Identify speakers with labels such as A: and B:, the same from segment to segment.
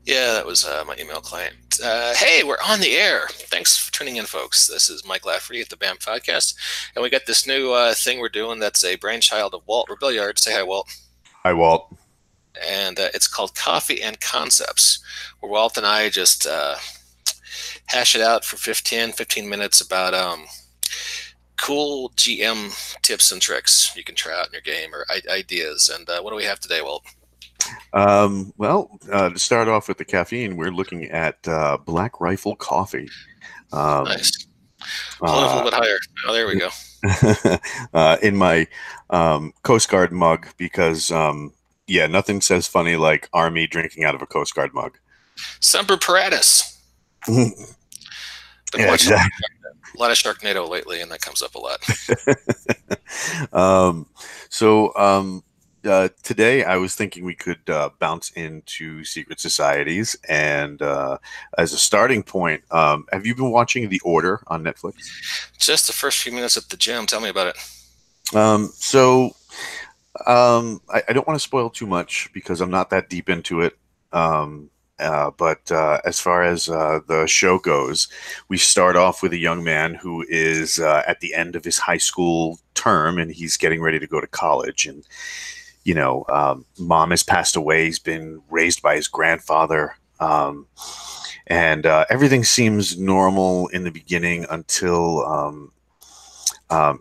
A: Yeah, that was my email client. Hey, we're on the air. Thanks for tuning in, folks. This is Mike Lafferty at the BAM Podcast, and we got this new thing we're doing that's a brainchild of Walt Rebelliard. Say hi, Walt.
B: Hi, Walt.
A: And it's called Coffee and Concepts, where Walt and I just hash it out for 15 minutes about cool GM tips and tricks you can try out in your game or ideas. And what do we have today, Walt?
B: To start off with the caffeine, we're looking at Black Rifle Coffee. Um,
A: Nice. Hold it a
B: uh,
A: little bit higher. Oh, there we go.
B: in my Coast Guard mug because, yeah, nothing says funny like Army drinking out of a Coast Guard mug.
A: Semper Paratus. Been
B: Yeah,
A: watching
B: exactly.
A: a lot of Sharknado lately, and that comes up a lot.
B: um, so Today I was thinking we could bounce into secret societies, and as a starting point, have you been watching The Order on Netflix?
A: Just the first few minutes at the gym. Tell me about it.
B: Um, so I don't want to spoil too much because I'm not that deep into it. But as far as the show goes, we start off with a young man who is at the end of his high school term and he's getting ready to go to college. And, mom has passed away. He's been raised by his grandfather. And everything seems normal in the beginning until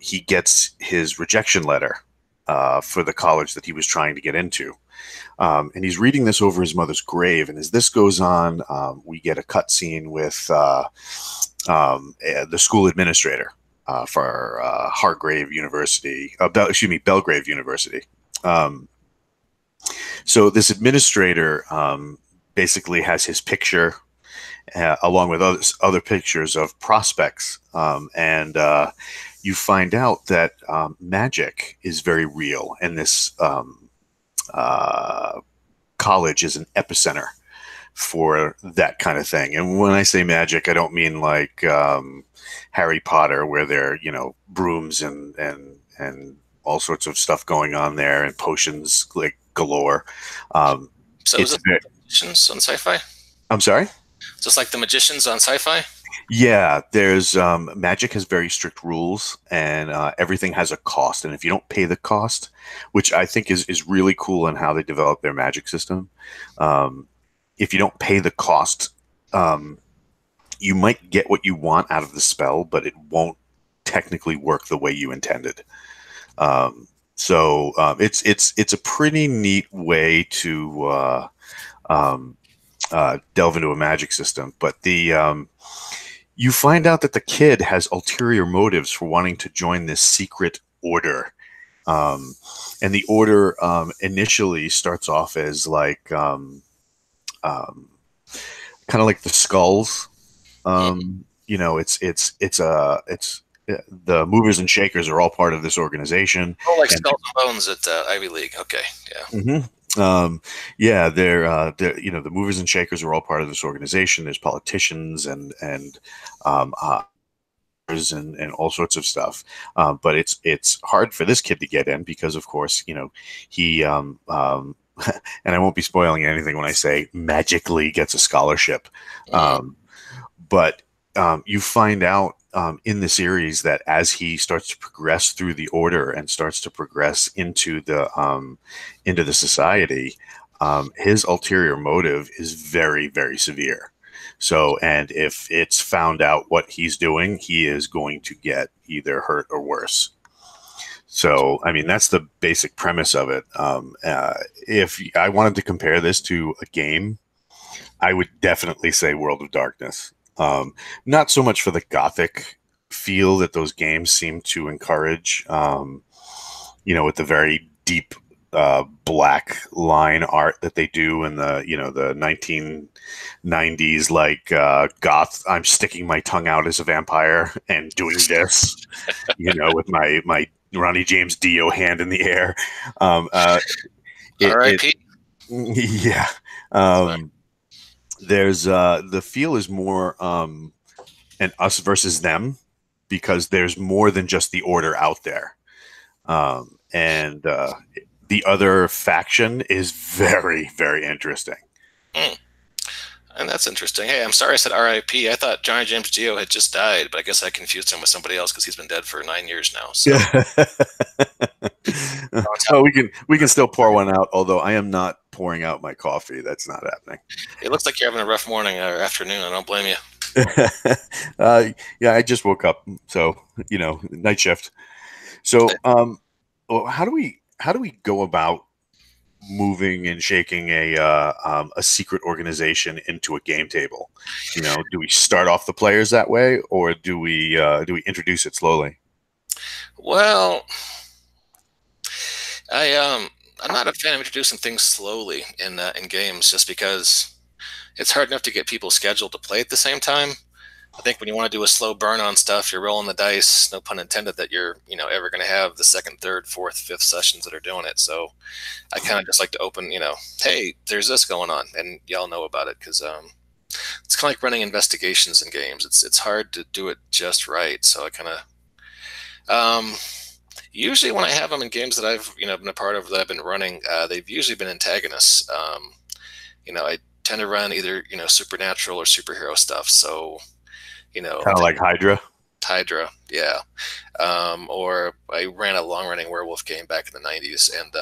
B: he gets his rejection letter for the college that he was trying to get into. And he's reading this over his mother's grave. And as this goes on, we get a cutscene with the school administrator for Hargrave University, Belgrave University. Um, so this administrator basically has his picture along with other pictures of prospects. And you find out that magic is very real, and this uh, college is an epicenter for that kind of thing. And when I say magic, I don't mean like Harry Potter, where there are brooms and all sorts of stuff going on there and potions like galore. Um,
A: So is
B: it's
A: it like the magicians on sci-fi?
B: I'm sorry.
A: Just like the magicians on sci-fi?
B: Yeah, there's magic has very strict rules, and everything has a cost. And if you don't pay the cost, which I think is really cool in how they develop their magic system, um, if you don't pay the cost, um, you might get what you want out of the spell, but it won't technically work the way you intended. It's a pretty neat way to um, delve into a magic system, but the you find out that the kid has ulterior motives for wanting to join this secret order. Um, and the order initially starts off as like um, kind of like the skulls.
A: Mm.
B: It's the movers and shakers are all part of this organization,
A: Oh, like
B: and
A: Skulls and Bones at Ivy League. Okay, yeah.
B: Mhm. Yeah, the movers and shakers are all part of this organization. There's politicians and um, uh, and all sorts of stuff. But it's hard for this kid to get in because, of course, he and I won't be spoiling anything when I say magically gets a scholarship.
A: Mm.
B: Um, but you find out in the series that as he starts to progress through the order and starts to progress into the society, his ulterior motive is very, very severe. So, and if it's found out what he's doing, he is going to get either hurt or worse. So, I mean, that's the basic premise of it. If I wanted to compare this to a game, I would definitely say World of Darkness. Not so much for the gothic feel that those games seem to encourage, with the very deep black line art that they do in the 1990s, like goth. I'm sticking my tongue out as a vampire and doing this, with my Ronnie James Dio hand in the air. Um, uh, it
A: R.I.P.
B: yeah.
A: Sorry.
B: Um, there's the feel is more an us versus them because there's more than just the order out there, and the other faction is very, very interesting.
A: Mm. And that's interesting. Hey, I'm sorry I said R.I.P. I thought Johnny James Dio had just died, but I guess I confused him with somebody else because he's been dead for 9 years now. So,
B: Yeah. Well, we can still pour one out, although I am not pouring out my coffee. That's not happening.
A: it looks like you're having a rough morning or afternoon. I don't blame you.
B: Yeah, I just woke up, so night shift. So, well, how do we go about moving and shaking a secret organization into a game table? Do we start off the players that way, or do we introduce it slowly?
A: Well, I'm not a fan of introducing things slowly in games, just because it's hard enough to get people scheduled to play at the same time. I think when you want to do a slow burn on stuff, you're rolling the dice, no pun intended, that you're ever going to have the second, third, fourth, fifth sessions that are doing it. So I kind of just like to open, hey, there's this going on, and y'all know about it because it's kind of like running investigations in games. It's hard to do it just right. So I kind of usually when I have them in games that I've been a part of that I've been running, they've usually been antagonists. I tend to run either supernatural or superhero stuff. So
B: Kind of like Hydra.
A: Hydra, yeah. Or I ran a long-running werewolf game back in the '90s, and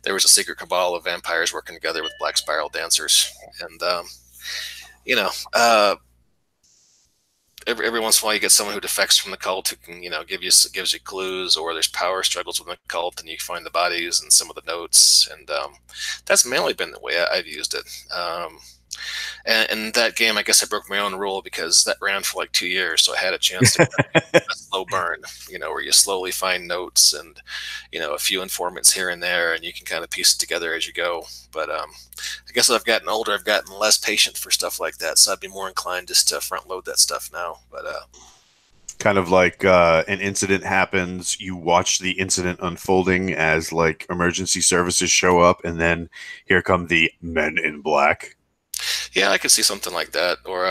A: there was a secret cabal of vampires working together with black spiral dancers, and you know, uh, every once in a while you get someone who defects from the cult who can gives you clues, or there's power struggles within the cult, and you find the bodies and some of the notes, and that's mainly been the way I've used it. And that game, I guess I broke my own rule because that ran for like 2 years, so I had a chance to a slow burn, where you slowly find notes and a few informants here and there, and you can kind of piece it together as you go. But I guess as I've gotten older, I've gotten less patient for stuff like that, so I'd be more inclined just to front load that stuff now. But
B: Kind of like an incident happens, you watch the incident unfolding as like emergency services show up, and then here come the men in black.
A: yeah, I could see something like that. Or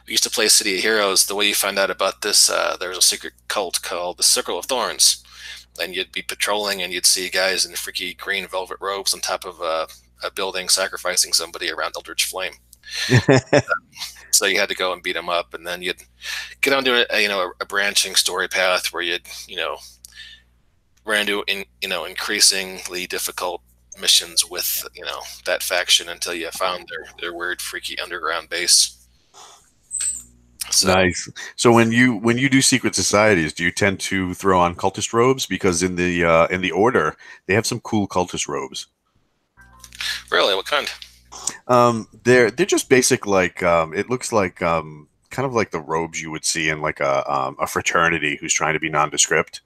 A: we used to play City of Heroes. The way you find out about this, there was a secret cult called the Circle of Thorns, and you'd be patrolling and you'd see guys in freaky green velvet robes on top of a building sacrificing somebody around Eldritch Flame. So you had to go and beat them up, and then you'd get onto a branching story path where you'd ran into increasingly difficult missions with that faction until you found their weird freaky underground base. So
B: Nice. So when you do secret societies, do you tend to throw on cultist robes? Because in the order, they have some cool cultist robes.
A: really, what kind?
B: They're just basic, like it looks like kind of like the robes you would see in like a fraternity who's trying to be nondescript.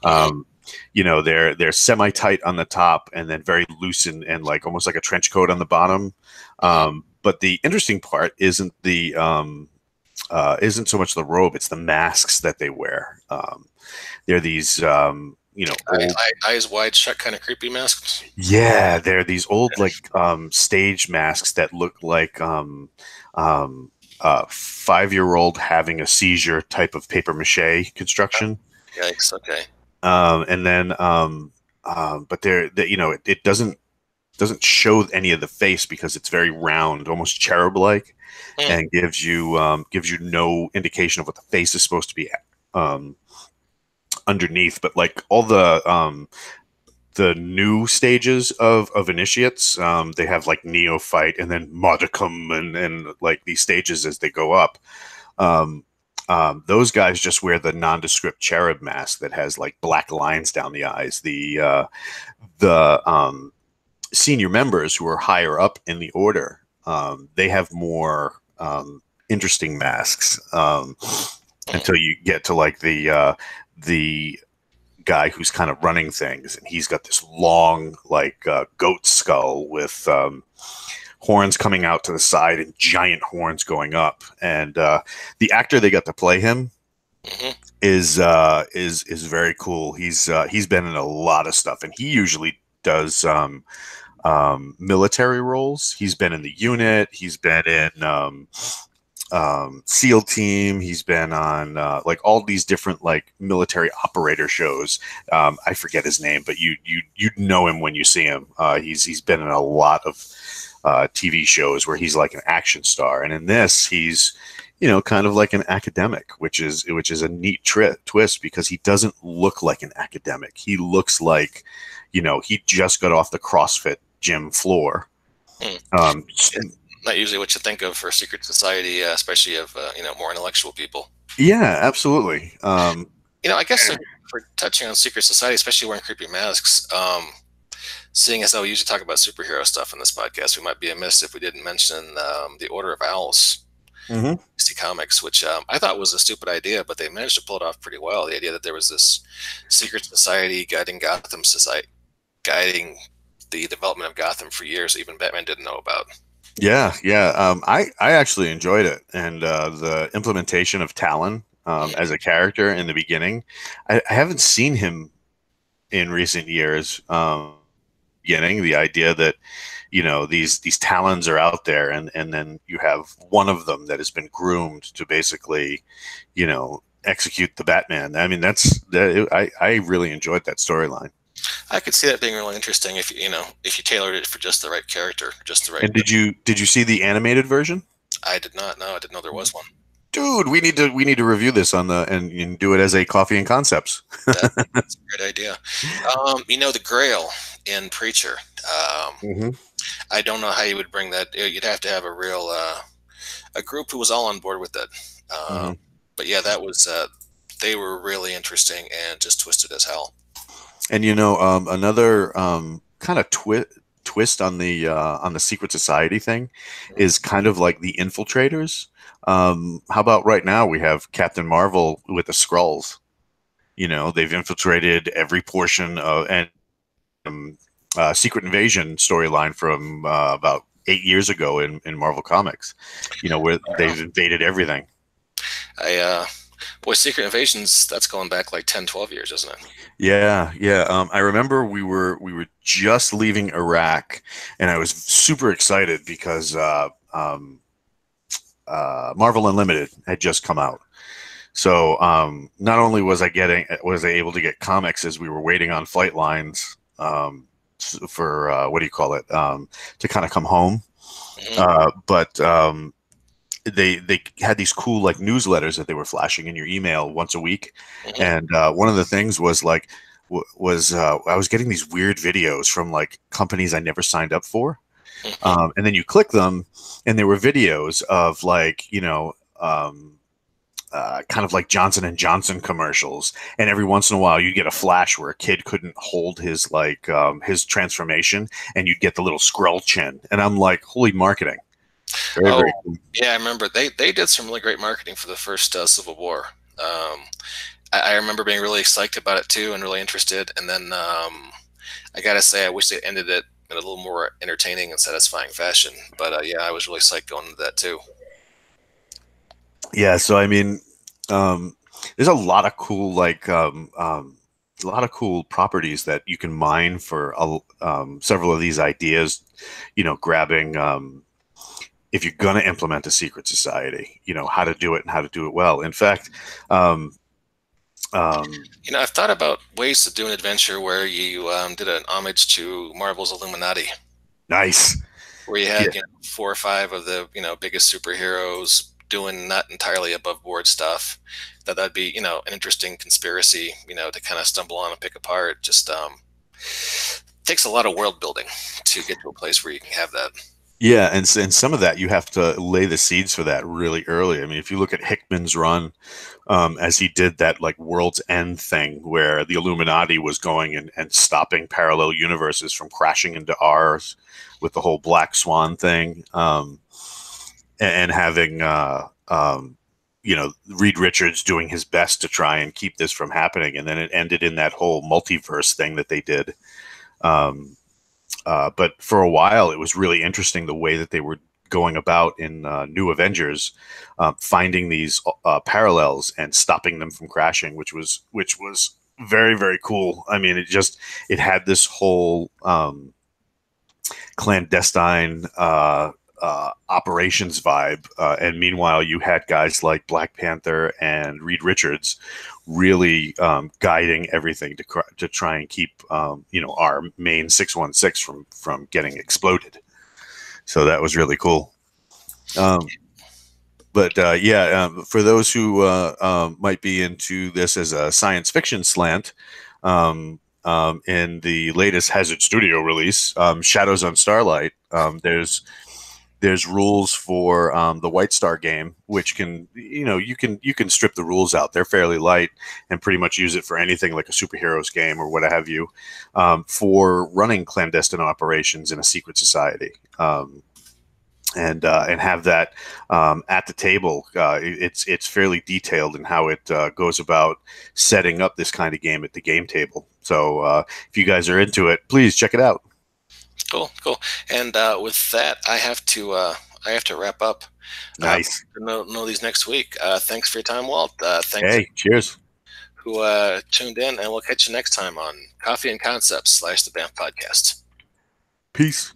A: Hmm.
B: Um, they're semi tight on the top and then very loose and like almost like a trench coat on the bottom.
A: Hmm.
B: But the interesting part isn't so much the robe; it's the masks that they wear. They're these old.
A: Eyes wide shut, kind of creepy masks.
B: Yeah, they're these old like stage masks that look like 5-year-old having a seizure type of paper mache construction.
A: Yikes. Okay.
B: And then but it doesn't show any of the face because it's very round, almost cherub like,
A: Hmm.
B: and gives you no indication of what the face is supposed to be um, underneath. But like all the new stages of initiates, they have like neophyte and then modicum and like these stages as they go up. Um, those guys just wear the nondescript cherub mask that has like black lines down the eyes. The senior members who are higher up in the order, they have more interesting masks
A: Hmm.
B: until you get to like the guy who's kind of running things, and he's got this long like goat skull with horns coming out to the side and giant horns going up. And the actor they got to play him
A: Hmm.
B: is very cool. He's been in a lot of stuff, and he usually does military roles. He's been in the unit. He's been in SEAL team. He's been on like all these different like military operator shows. I forget his name, but you know him when you see him. He's been in a lot TV shows where he's like an action star, and in this he's kind of like an academic, which is a neat twist because he doesn't look like an academic. He looks like he just got off the CrossFit gym floor.
A: Not usually what you think of for secret society, especially of more intellectual people.
B: Yeah, absolutely.
A: I guess for touching on secret society, especially wearing creepy masks, seeing as though we usually talk about superhero stuff in this podcast, we might be amiss if we didn't mention the Order of Owls.
B: Mm-hmm.
A: DC Comics, which I thought was a stupid idea, but they managed to pull it off pretty well. The idea that there was this secret society guiding Gotham society, guiding the development of Gotham for years, even Batman didn't know about.
B: Yeah. I actually enjoyed it, and the implementation of Talon as a character in the beginning. I haven't seen him in recent years. Beginning the idea that these Talons are out there, and then you have one of them that has been groomed to basically execute the Batman. I mean, I really enjoyed that storyline.
A: I could see that being really interesting if you tailored it for just the right character, just the right.
B: And did you see the animated version?
A: I did not know. I didn't know there was one.
B: Dude, we need to review this and do it as a Coffee and Concepts.
A: That's a great idea. The Grail in Preacher.
B: Mm-hmm.
A: I don't know how you would bring that. You'd have to have a real a group who was all on board with it.
B: Mm-hmm.
A: But yeah, that was they were really interesting and just twisted as hell.
B: And another kind of twist on the secret society thing is kind of like the Infiltrators. How about right now we have Captain Marvel with the Skrulls? They've infiltrated every portion of Secret Invasion storyline from about 8 years ago in Marvel Comics. Where they've invaded everything.
A: Secret Invasions, that's going back like 10, 12 years, isn't it?
B: Yeah. I remember we were just leaving Iraq, and I was super excited because Marvel Unlimited had just come out. So not only was I able to get comics as we were waiting on flight lines for what do you call it to kind of come home, but they had these cool like newsletters that they were flashing in your email once a week, and one of the things was like I was getting these weird videos from like companies I never signed up for, and then you click them, and there were videos of like kind of like Johnson and Johnson commercials, and every once in a while you get a flash where a kid couldn't hold his his transformation, and you'd get the little Skrull chin, and I'm like, holy marketing. Very cool.
A: Yeah, I remember they did some really great marketing for the first Civil War. I remember being really psyched about it too and really interested, and then I gotta say I wish they ended it in a little more entertaining and satisfying fashion, but yeah, I was really psyched going into that too.
B: Yeah, so I mean, there's a lot of cool a lot of cool properties that you can mine for several of these ideas. Grabbing if you're going to implement a secret society, how to do it and how to do it well. In fact,
A: I've thought about ways to do an adventure where you did an homage to Marvel's Illuminati.
B: Nice.
A: Where you had 4 or 5 of the biggest superheroes doing not entirely above board stuff. That'd be an interesting conspiracy to kind of stumble on and pick apart. Just takes a lot of world building to get to a place where you can have that.
B: Yeah, and some of that you have to lay the seeds for that really early. I mean, if you look at Hickman's run, as he did that like World's End thing where the Illuminati was going and stopping parallel universes from crashing into ours with the whole Black Swan thing, and having Reed Richards doing his best to try and keep this from happening, and then it ended in that whole multiverse thing that they did. But for a while, it was really interesting the way that they were going about in New Avengers, finding these parallels and stopping them from crashing, which was very, very cool. I mean, it had this whole clandestine operations vibe, and meanwhile, you had guys like Black Panther and Reed Richards really guiding everything to try and keep our main 616 from getting exploded. So that was really cool. For those who might be into this as a science fiction slant, in the latest Hazard Studio release, Shadows on Starlight, there's rules for the White Star game, which can you can strip the rules out. They're fairly light and pretty much use it for anything like a superheroes game or what have you, for running clandestine operations in a secret society. And have that at the table. It's fairly detailed in how it goes about setting up this kind of game at the game table. So if you guys are into it, please check it out.
A: Cool. And with that, I have to wrap up.
B: Nice.
A: Know these next week. Thanks for your time, Walt. Thanks.
B: Hey, cheers.
A: Who tuned in, and we'll catch you next time on Coffee and Concepts / the BAMF podcast.
B: Peace.